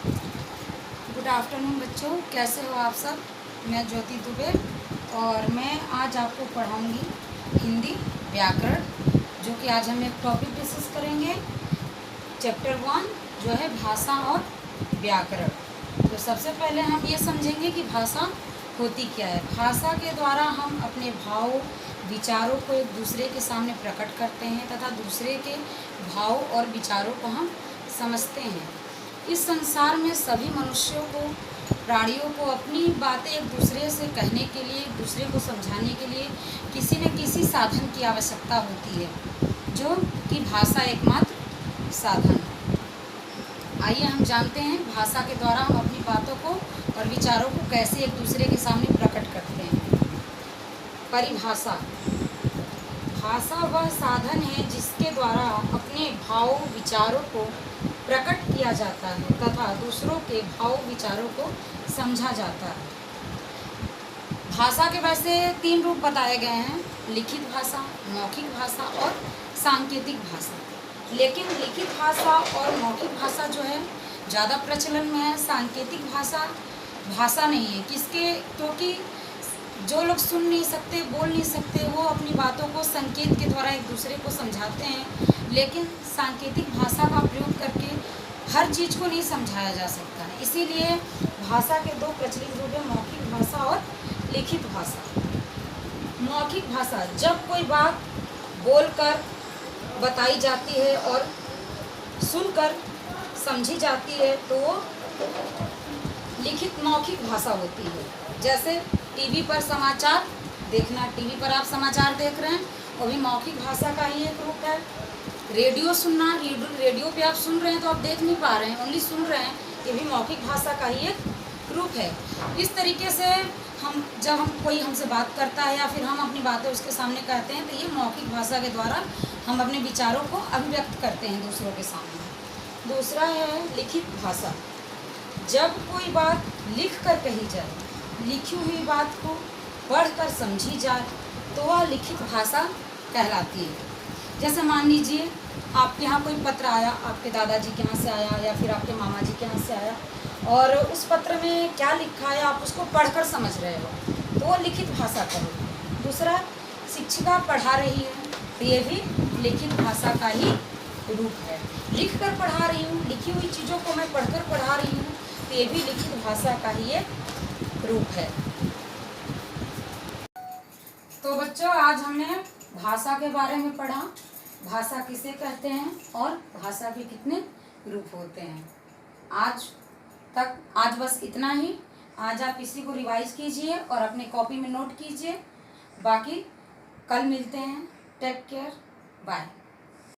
Good afternoon बच्चों, कैसे हो आप सब। मैं ज्योति दुबे और मैं आज आपको पढ़ाऊंगी हिंदी व्याकरण, जो कि आज हम एक टॉपिक डिस्कस करेंगे। चैप्टर 1 जो है भाषा और व्याकरण। तो सबसे पहले हम ये समझेंगे कि भाषा होती क्या है। भाषा के द्वारा हम अपने भाव विचारों को एक दूसरे के सामने प्रकट करते हैं तथा दूसरे के भाव और विचारों को हम समझते हैं। इस संसार में सभी मनुष्यों को, प्राणियों को अपनी बातें एक दूसरे से कहने के लिए, एक दूसरे को समझाने के लिए किसी न किसी साधन की आवश्यकता होती है, जो कि भाषा एकमात्र साधन है। आइए हम जानते हैं भाषा के द्वारा हम अपनी बातों को और विचारों को कैसे एक दूसरे के सामने प्रकट करते हैं। परिभाषा। भाषा वह साधन है जिसके द्वारा अपने भाव विचारों को प्रकट किया जाता है तथा दूसरों के भाव विचारों को समझा जाता है। भाषा के वैसे 3 रूप बताए गए हैं: लिखित भाषा, मौखिक भाषा और सांकेतिक भाषा। लेकिन लिखित भाषा और मौखिक भाषा जो है ज़्यादा प्रचलन में है। सांकेतिक भाषा नहीं है। क्योंकि जो लोग सुन नहीं सकते, बोल नहीं सकते, वो अपनी बातों को संकेत के द्वारा एक दूसरे को समझाते हैं। लेकिन सांकेतिक भाषा का प्रयोग करके हर चीज़ को नहीं समझाया जा सकता है। इसीलिए भाषा के 2 प्रचलित रूप हैं: मौखिक भाषा और लिखित भाषा। मौखिक भाषा जब कोई बात बोलकर बताई जाती है और सुनकर समझी जाती है तो वो लिखित मौखिक भाषा होती है। जैसे टीवी पर समाचार देखना, टीवी पर आप समाचार देख रहे हैं, वो भी मौखिक भाषा का ही एक रूप है। रेडियो सुनना, रेडियो पे आप सुन रहे हैं तो आप देख नहीं पा रहे हैं, ओनली सुन रहे हैं, ये भी मौखिक भाषा का ही एक रूप है। इस तरीके से जब कोई हमसे बात करता है या फिर हम अपनी बातें उसके सामने कहते हैं तो ये मौखिक भाषा के द्वारा हम अपने विचारों को अभिव्यक्त करते हैं दूसरों के सामने। दूसरा है लिखित भाषा। जब कोई बात लिख कर कही जाए, लिखी हुई बात को पढ़कर समझी जाए तो वह लिखित भाषा कहलाती है। जैसे मान लीजिए आपके यहाँ कोई पत्र आया, आपके दादाजी के यहाँ से आया या फिर आपके मामा जी के यहाँ से आया, और उस पत्र में क्या लिखा है आप उसको पढ़कर समझ रहे हो, तो वो लिखित भाषा करो। दूसरा, शिक्षिका पढ़ा रही है तो ये भी लिखित भाषा का ही रूप है। लिख कर पढ़ा रही हूँ, लिखी हुई चीज़ों को मैं पढ़कर पढ़ा रही हूँ, तो ये भी लिखित भाषा का ही एक रूप है। तो बच्चों, आज हमने भाषा के बारे में पढ़ा, भाषा किसे कहते हैं और भाषा के कितने रूप होते हैं। आज बस इतना ही। आज आप इसी को रिवाइज कीजिए और अपने कॉपी में नोट कीजिए। बाकी कल मिलते हैं। Take care, bye.